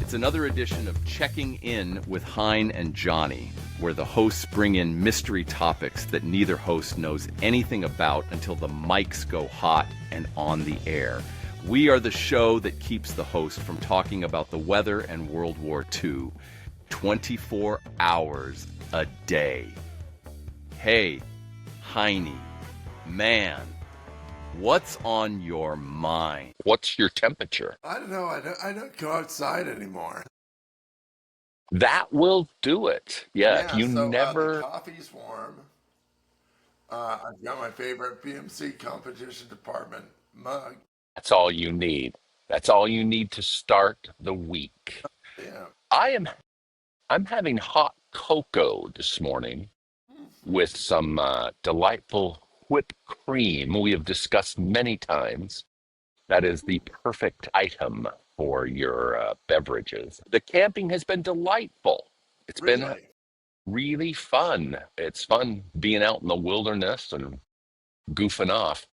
It's another edition of Checking In with Heiny and Johnny, where the hosts bring in mystery topics that neither host knows anything about until the mics go hot and on the air. We are the show that keeps the host from talking about the weather and World War II 24 hours a day. Hey, Heiny, man, what's on your mind? What's your temperature? I don't know. I don't go outside anymore. That will do it. Yeah, if you So never. the coffee's warm. I've got my favorite BMC competition department mug. That's all you need. That's all you need to start the week. Yeah. I'm having hot cocoa this morning with some delightful whipped cream we have discussed many times. That is the perfect item for your beverages. The camping has been delightful. It's been Really? really fun. It's fun being out in the wilderness and goofing off.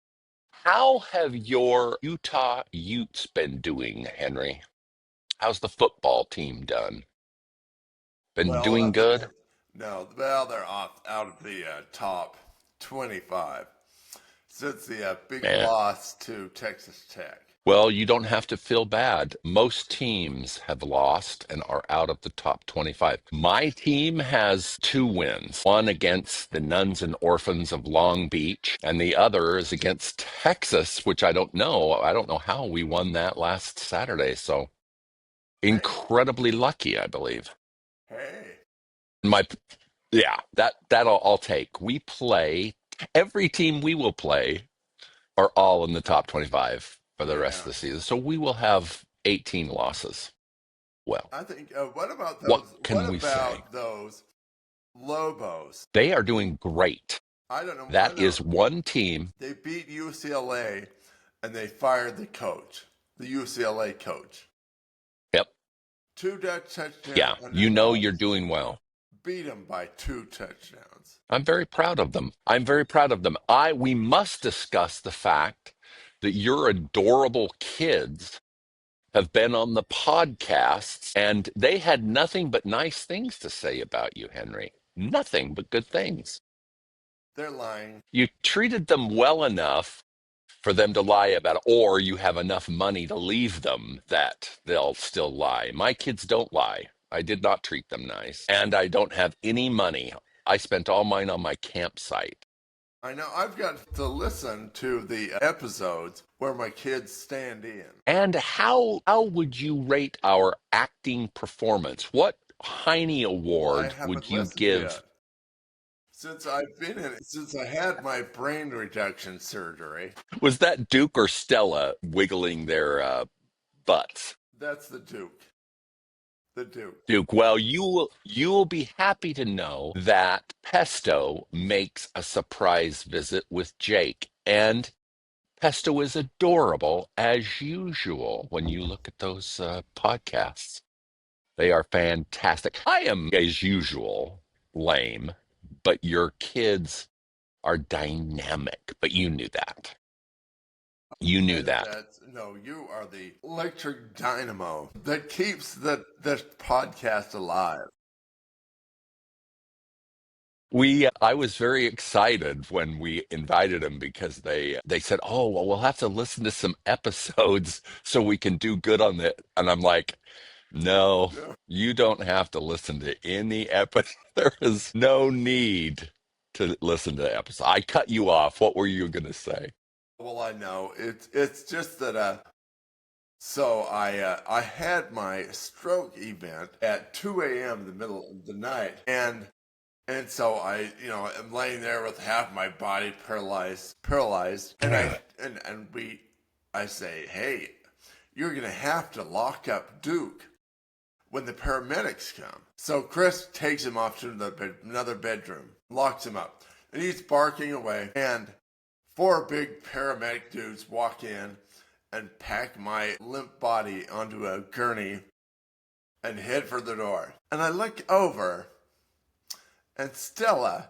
How have your Utah Utes been doing, Henry? How's the football team done? Been doing Well, good? no. Well, they're out of the top 25 since the big Yeah. loss to Texas Tech. Well, you don't have to feel bad. Most teams have lost and are out of the top 25. My team has 2 wins, one against the Nuns and Orphans of Long Beach, and the other is against Texas, which I don't know. I don't know how we won that last Saturday. So incredibly lucky, I believe. Hey. My, yeah, that'll I'll take. We play, every team we will play are all in the top 25 for the rest of Yeah. the season. So we will have 18 losses. Well, I think. What about those? what can we What say? about those Lobos? They are doing great. I don't know. That is one team. They beat UCLA, and they fired the coach, the UCLA coach. Yep. 2 touchdowns. Yeah. You know you're doing well. Beat them by 2 touchdowns. I'm very proud of them. I'm very proud of them. We must discuss the fact that your adorable kids have been on the podcasts and they had nothing but nice things to say about you, Henry. Nothing but good things. They're lying. You treated them well enough for them to lie about it, or you have enough money to leave them that they'll still lie. My kids don't lie. I did not treat them nice, and I don't have any money. I spent all mine on my campsite. I know. I've got to listen to the episodes where my kids stand in. And how would you rate our acting performance? What Heiny Well, I Award haven't would you listened give? yet. Since I've been in it, since I had my brain reduction surgery. Was that Duke or Stella wiggling their butts? That's the Duke. The Duke. Duke, well, you will be happy to know that Pesto makes a surprise visit with Jake, and Pesto is adorable as usual when you look at those podcasts. They are fantastic. I am, as usual, lame, but your kids are dynamic. But you knew that. You knew that. No, you are the electric dynamo that keeps this podcast alive. I was very excited when we invited them because they said, "Oh, well, we'll have to listen to some episodes so we can do good on it." And I'm like, "No, Yeah. you don't have to listen to any episode. There is no need to listen to the episode." I cut you off. What were you going to say? Well, I know it's just that. So I had my stroke event at 2 a.m. in the middle of the night, and so I am laying there with half my body paralyzed, and I say, hey, you're gonna have to lock up Duke when the paramedics come. So Chris takes him off to another bedroom, locks him up, and he's barking away, and 4 big paramedic dudes walk in and pack my limp body onto a gurney and head for the door. And I look over, and Stella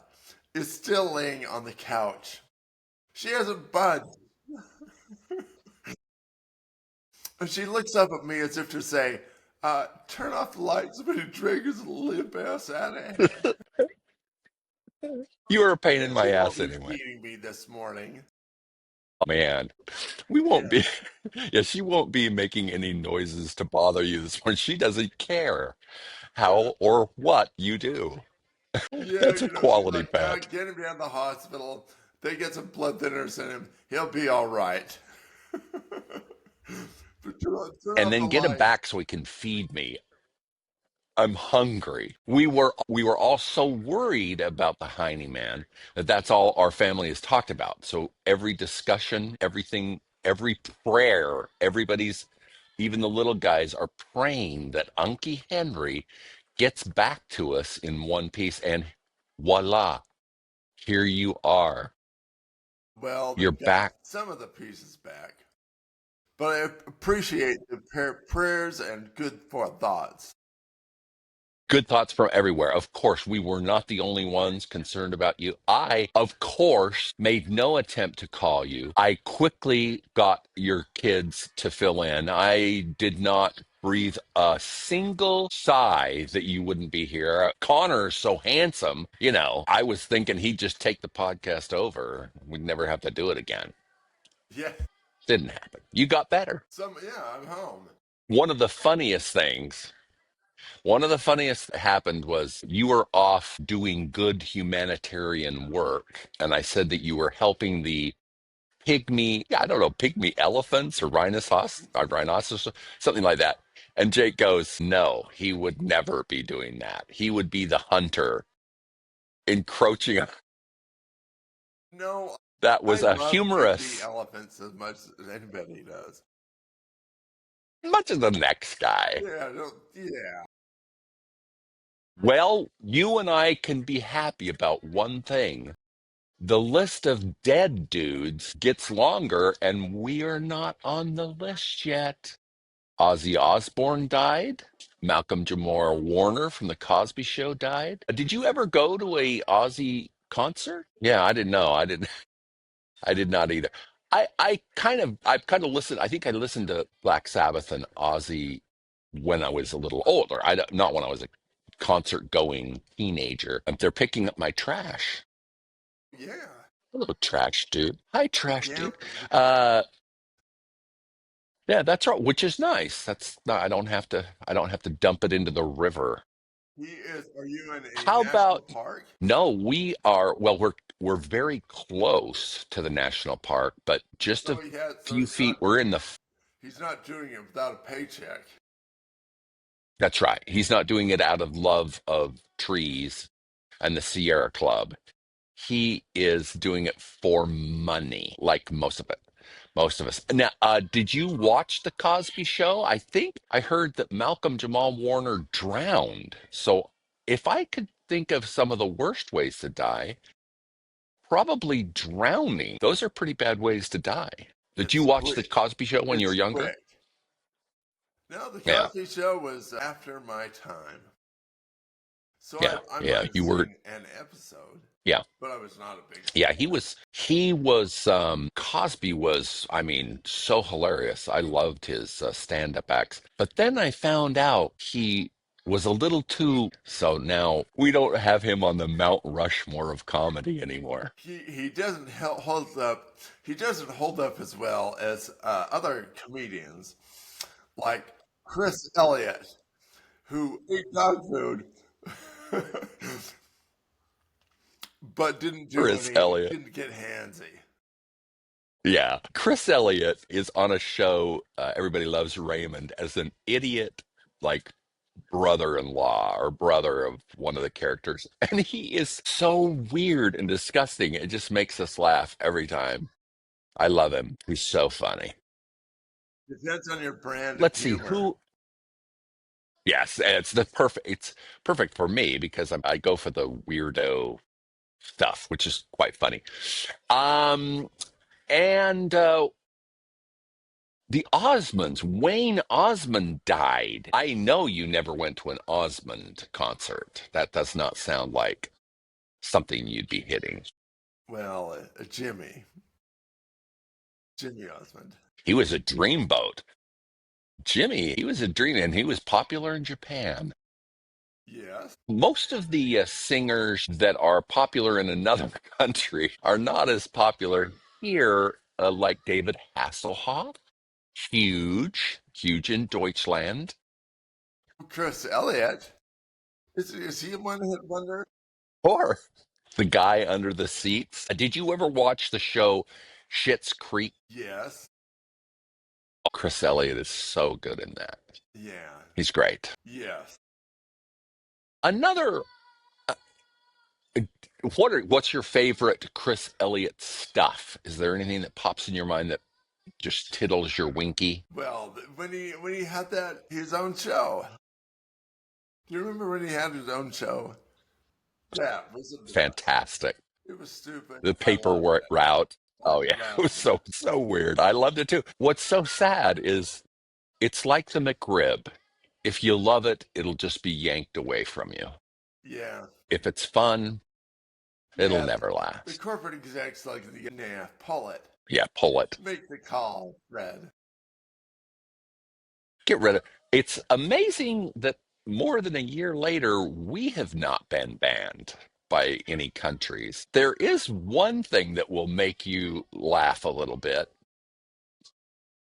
is still laying on the couch. She hasn't budged. And she looks up at me as if to say, Turn off the lights. Somebody drink his limp ass out of here. You were a pain in my She won't ass be anyway. feeding me this morning. Oh, man, we won't Yeah. be. Yeah, she won't be making any noises to bother you this morning. She doesn't care how or what you do. Yeah, It's a she's quality like, pet. get him down to the hospital. They get some blood thinners in him. He'll be all right. But turn And off the then get him lights. back so he can feed me. I'm hungry. We were all so worried about the Heine man that that's all our family has talked about. So every discussion, everything, every prayer, everybody's, even the little guys are praying that Unky Henry gets back to us in one piece. And voila, here you are. Well, they You're got back. some of the pieces back. But I appreciate the prayers and good thoughts. Good thoughts from everywhere. Of course, we were not the only ones concerned about you. I, of course, made no attempt to call you. I quickly got your kids to fill in. I did not breathe a single sigh that you wouldn't be here. Connor's so handsome. I was thinking he'd just take the podcast over. We'd never have to do it again. Yeah, Didn't happen. You got better. yeah, I'm home. One of the funniest things One of the funniest that happened was you were off doing good humanitarian work, and I said that you were helping the pygmy, I don't know, pygmy elephants or rhinoceros, something like that. And Jake goes, "No, he would never be doing that. He would be the hunter, encroaching." No, That I was a love pygmy humorous, elephants as much as anybody does. much as the next guy. Yeah, no, yeah. Well, you and I can be happy about one thing. The list of dead dudes gets longer, and we are not on the list yet. Ozzy Osbourne died. Malcolm Jamal Warner from The Cosby Show died. Did you ever go to a Ozzy concert? Yeah, I didn't know. I didn't. I did not either. I've kind of listened. I think I listened to Black Sabbath and Ozzy when I was a little older. Not when I was a concert going teenager. They're picking up my trash. Yeah. Hello, trash dude. Hi, trash Yeah. dude. Yeah, that's right, which is nice. That's not, I don't have to dump it into the river. He is. Are you in a How national about park? no, we are well, we're very close to the national park, but just a So few feet we're in the he's not doing it without a paycheck. that's right. He's not doing it out of love of trees and the Sierra Club. He is doing it for money, like most of it. Most of us. Now, did you watch The Cosby Show? I think I heard that Malcolm Jamal Warner drowned. So, if I could think of some of the worst ways to die, probably drowning. Those are pretty bad ways to die. Did you It's watch The quick. Cosby Show when you were It's younger? quick. No, the Yeah, Cosby Show was after my time. So yeah, I yeah. might have You were, seen an episode, yeah. but I was not a big Yeah, fan. Cosby was, I mean, so hilarious. I loved his stand-up acts. But then I found out he was a little too, so now we don't have him on the Mount Rushmore of comedy anymore. He doesn't hold up. He doesn't hold up as well as other comedians like Chris Elliott, who ate dog food, but Chris Elliott. didn't get handsy. Yeah. Chris Elliott is on a show, Everybody Loves Raymond, as an idiot, like brother-in-law or brother of one of the characters. And he is so weird and disgusting. It just makes us laugh every time. I love him. He's so funny. Depends on your brand of Let's see humor. who. Yes, it's perfect for me because I go for the weirdo stuff, which is quite funny. Um, and the Osmonds, Wayne Osmond died. I know you never went to an Osmond concert. That does not sound like something you'd be hitting. Well, Jimmy Osmond. He was a dreamboat. Jimmy, he was a dream, and he was popular in Japan. Yes. Most of the singers that are popular in another country are not as popular here, like David Hasselhoff, huge in Deutschland, Chris Elliott. Is he a one-hit wonder? or the guy under the seats. Did you ever watch the show Schitt's Creek? Yes. Chris Elliott is so good in that. Yeah. He's great. Yes. Another, uh, what's your favorite Chris Elliott stuff? Is there anything that pops in your mind that just tickles your winky? Well, when he had that his own show. Do you remember when he had his own show? That was the best. Fantastic. It was stupid. The I loved paperwork it. route. Oh I yeah, it was loved it. so weird. I loved it too. What's so sad is it's like the McRib. If you love it, it'll just be yanked away from you. Yeah. If it's fun, it'll Yeah. never The last. corporate execs like the nah, pull it. Yeah, pull it. Make the call, Fred. Get rid of it's amazing that more than a year later, we have not been banned by any countries. There is one thing that will make you laugh a little bit.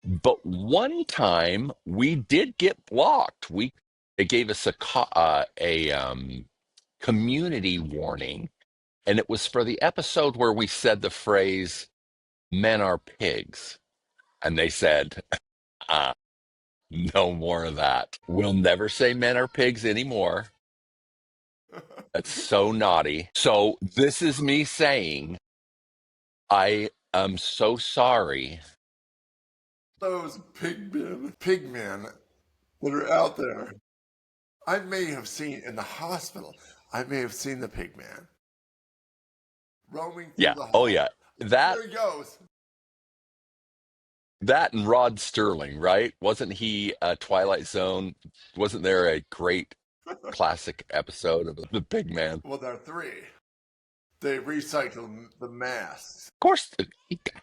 But one time we did get blocked. They gave us a community warning, and it was for the episode where we said the phrase "men are pigs," and they said, uh, "No more of that. We'll never say men are pigs anymore." That's so naughty. So this is me saying, I am so sorry. Those pigmen that are out there. I may have seen in the hospital. I may have seen the pigman roaming through Yeah. the Oh hall. yeah. That There he goes. That and Rod Sterling, right? Wasn't he Twilight Zone? Wasn't there a great classic episode of The Big Man? Of Well, there are three. They recycle the masks. course,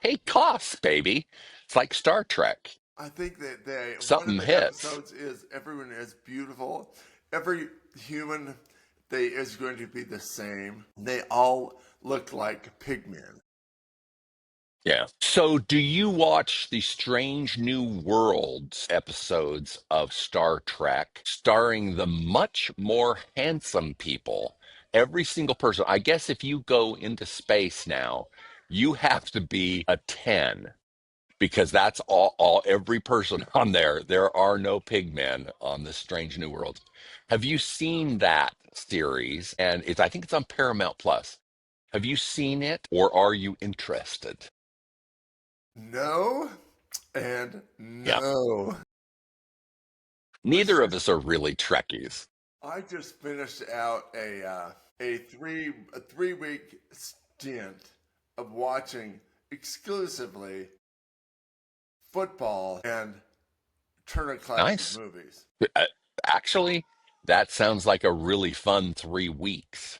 hey, costs, baby. It's like Star Trek. I think that one of Something the hits. episodes is everyone is beautiful. Every human they is going to be the same. They all look like pigmen. Yeah. So, do you watch the Strange New Worlds episodes of Star Trek starring the much more handsome people? Every single person. I guess if you go into space now, you have to be a 10 because that's all every person on there. There are no pigmen on the Strange New Worlds. Have you seen that series? And I think it's on Paramount Plus. Have you seen it or are you interested? No and Yeah. no. Let's Neither of just us are really Trekkies. I just finished out a 3 week stint of watching exclusively football and Turner Classic Nice. movies. Uh, Actually, that sounds like a really fun 3 weeks.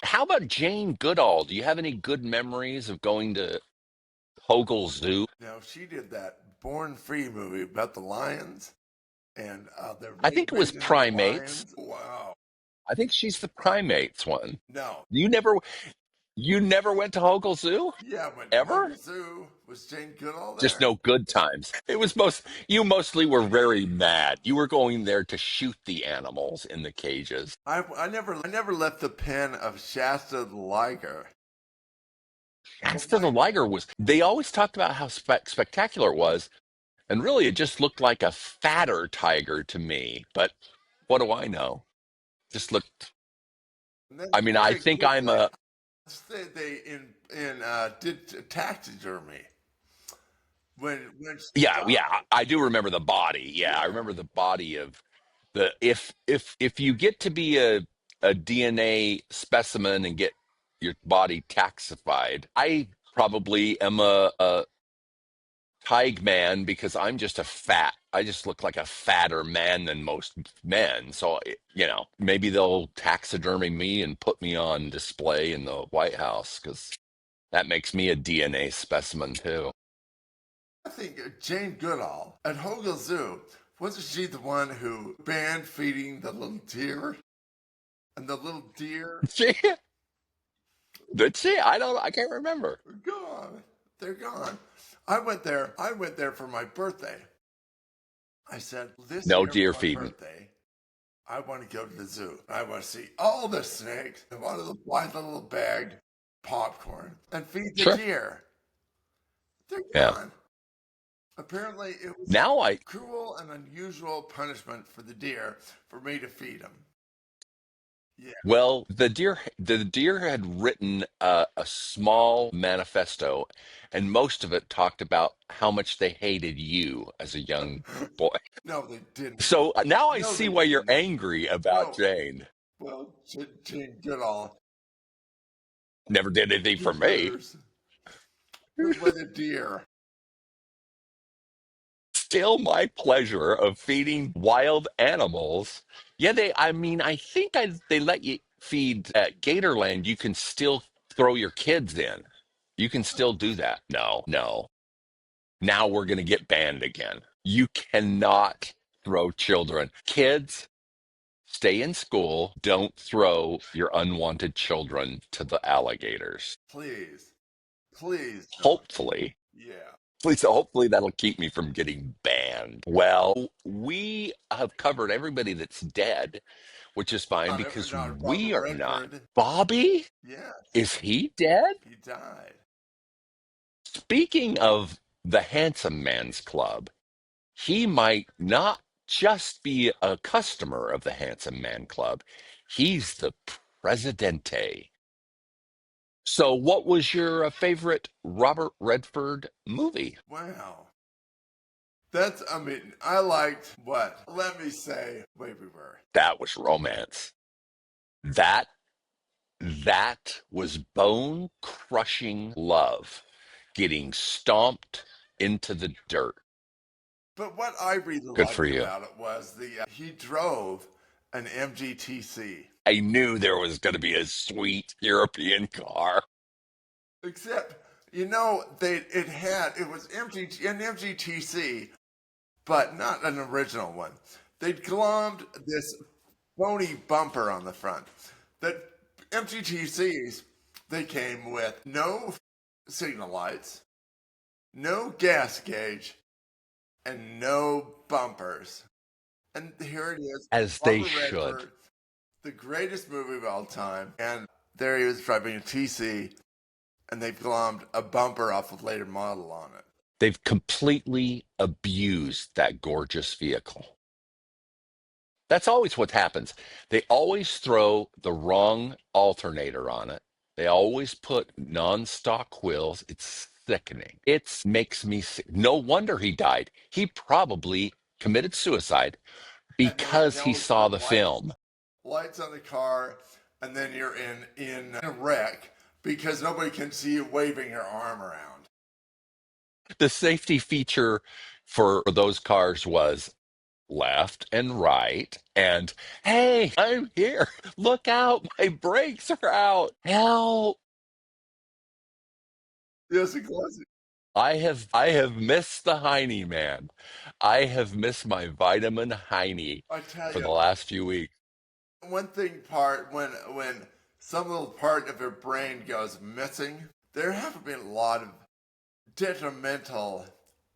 How about Jane Goodall? Do you have any good memories of going to Hogle Zoo? Now she did that Born Free movie about the lions and the I think it was raising of the Primates. lions. Wow. I think she's the Primates one. No. You never, you never went to Hogle Zoo Yeah, but ever? Hogle Zoo was Jane Goodall Just there? no good times. It was you mostly were very mad. You were going there to shoot the animals in the cages. I never left the pen of Shasta the Liger. The As to the liger. Liger they always talked about how spectacular it was, and really it just looked like a fatter tiger to me. But what do I know? Just looked, And then I mean, I very think quickly, they did taxidermy when she yeah, died. I do remember the body. Yeah, I Yeah. remember the body of the, if you get to be a DNA specimen and get your body taxified, I probably am a Tig man because I just look like a fatter man than most men. So, maybe they'll taxidermy me and put me on display in the White House because that makes me a DNA specimen too. I think Jane Goodall at Hogle Zoo, wasn't she the one who banned feeding the little deer? And the little deer She, did she? I can't remember. are gone. They're gone. I went there for my birthday. I said, this No year for deer my feeding. birthday, I want to go to the zoo. I want to see all the snakes. I want to buy the little bagged popcorn and feed the Sure. deer. They're Yeah. gone. Apparently, it was Now I cruel and unusual punishment for the deer for me to feed them. Yeah. Well, the deer had written a small manifesto, and most of it talked about how much they hated you as a young boy. No, they didn't. So now I No, see they why you're didn't. angry about No. Jane. Well, Jane Goodall, Never did anything for me. deers. With a deer. Still my pleasure of feeding wild animals. Yeah, I mean, they let you feed at Gatorland. You can still throw your kids in. You can still do that. No, no. Now we're going to get banned again. You cannot throw children. Kids, stay in school. Don't throw your unwanted children to the alligators. Please. Please don't. Hopefully, Yeah. hopefully that'll keep me from getting banned. Well, we have covered everybody that's dead, which is fine because Not we Robert are not. Redford. Bobby, Yeah. is he dead? He died. Speaking of the Handsome Man's Club, he might not just be a customer of the Handsome Man Club, he's the presidente. So, what was your favorite Robert Redford movie? Wow. I mean, I liked what? Let me say, Way We Were. That was romance. That that was bone crushing love getting stomped into the dirt. But what I really Good for liked you. about it was he drove an MGTC. I knew there was going to be a sweet European car. Except, it was an MGTC, but not an original one. They'd glommed this phony bumper on the front. That MGTCs, they came with no signal lights, no gas gauge, and no bumpers. And here it is, As they Robert should. Redford, the greatest movie of all time. And there he was driving a TC, and they glommed a bumper off a later model on it. They've completely abused that gorgeous vehicle. That's always what happens. They always throw the wrong alternator on it. They always put non-stock wheels. It's sickening. It makes me sick. No wonder he died. He probably committed suicide And they because he always saw put the film. lights on the car, and then you're in a wreck because nobody can see you waving your arm around. The safety feature for those cars was left and right, and hey, I'm here. Look out, my brakes are out. Help. Yes, it was. I have missed the Heiny, man. I have missed my vitamin Heiny I tell for the you, last few weeks. one thing part when some little part of your brain goes missing, there have been a lot of detrimental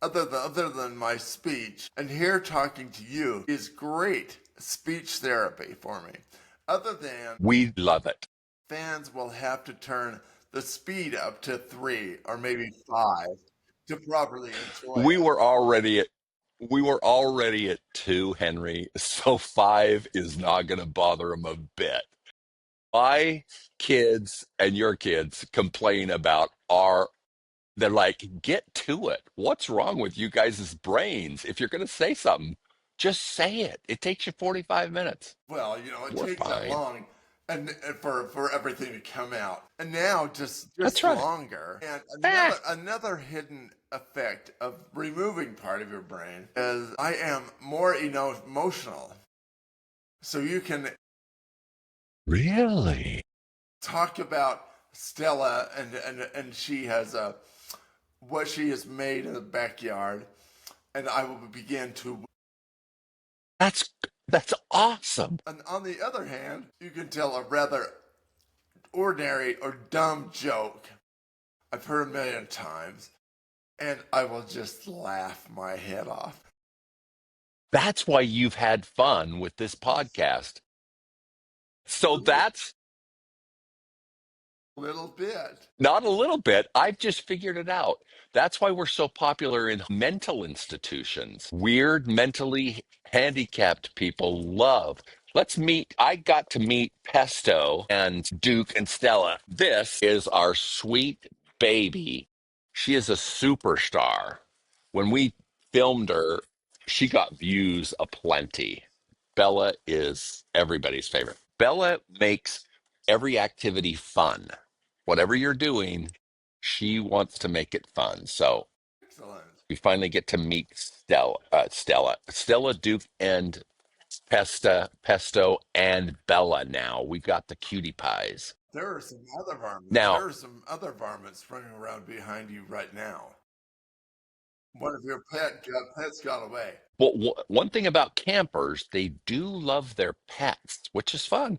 other than my speech. And here talking to you is great speech therapy for me. Other than We love it. fans will have to turn the speed up to 3 or maybe 5 to properly enjoy We it. were already at we were already at 2, Henry, so 5 is not going to bother him a bit. My kids and your kids complain about our they're like, get to it. What's wrong with you guys' brains? If you're going to say something, just say it. It takes you 45 minutes. Well, it We're takes that fine. long and for everything to come out. And now That's just right. longer. And Ah, another hidden effect of removing part of your brain is I am more emotional. So you can really? talk about Stella and she has what she has made in the backyard, and I will begin to. That's awesome. And on the other hand, you can tell a rather ordinary or dumb joke I've heard a million times, and I will just laugh my head off. That's why you've had fun with this podcast. So that's A little bit. not a little bit. I've just figured it out. That's why we're so popular in mental institutions. Weird, mentally handicapped people love. Let's meet. I got to meet Pesto and Duke and Stella. This is our sweet baby. She is a superstar. When we filmed her, she got views aplenty. Bella is everybody's favorite. Bella makes every activity fun. Whatever you're doing, she wants to make it fun. So Excellent. we finally get to meet Stella, Duke, and Pesto, and Bella now. We've got the cutie pies. There are some other varmints. Now, There are some other varmints running around behind you right now. One of your pets got away. well, one thing about campers, they do love their pets, which is fun.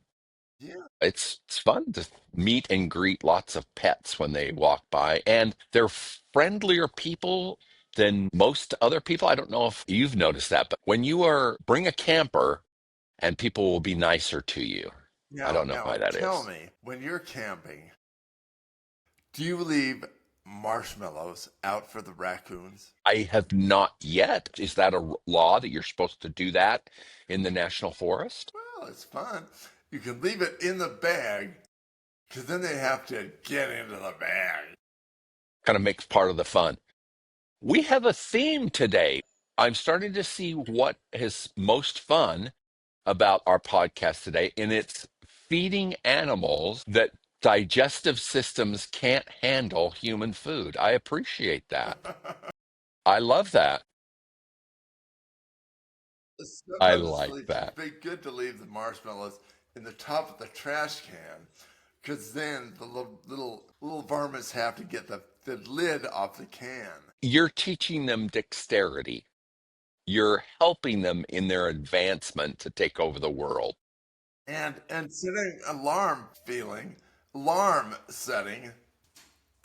Yeah. It's fun to meet and greet lots of pets when they walk by, and they're friendlier people than most other people. I don't know if you've noticed that, but when bring a camper, and people will be nicer to you. I don't know why that tell is. me, when you're camping, do you leave marshmallows out for the raccoons? I have not yet. Is that a law that you're supposed to do that in the national forest? Well, it's fun. You can leave it in the bag, because then they have to get into the bag. Kind of makes part of the fun. We have a theme today. I'm starting to see what is most fun about our podcast today, and it's feeding animals that digestive systems can't handle human food. I appreciate that. I love that. I Sometimes like that. it's good to leave the marshmallows in the top of the trash can, because then the little varmints have to get the lid off the can. You're teaching them dexterity. You're helping them in their advancement to take over the world. And setting alarm setting,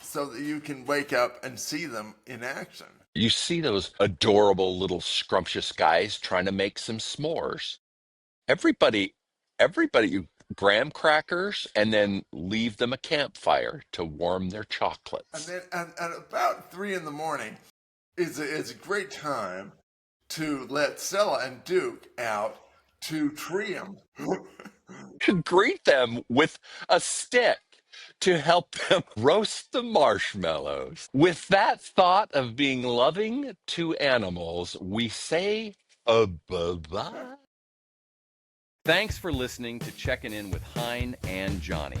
so that you can wake up and see them in action. You see those adorable little scrumptious guys trying to make some s'mores. Everybody, you graham crackers and then leave them a campfire to warm their And chocolates. then at about 3 in the morning is a great time to let Stella and Duke out to tree them. To greet them with a stick to help them roast the marshmallows. With that thought of being loving to animals, we say bye-bye. Thanks for listening to Checking In with Hein and Johnny.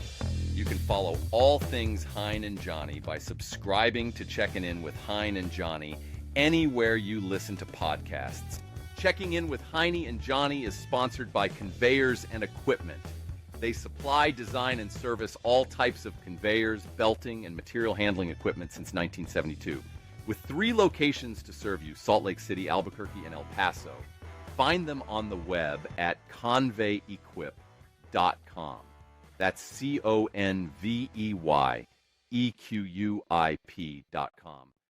You can follow all things Hein and Johnny by subscribing to Checking In with Hein and Johnny anywhere you listen to podcasts. Checking In with Heiny and Johnny is sponsored by Conveyors and Equipment. They supply, design, and service all types of conveyors, belting, and material handling equipment since 1972. With 3 locations to serve you, Salt Lake City, Albuquerque, and El Paso. Find them on the web at conveyequip.com. That's ConveyeEquuip.com.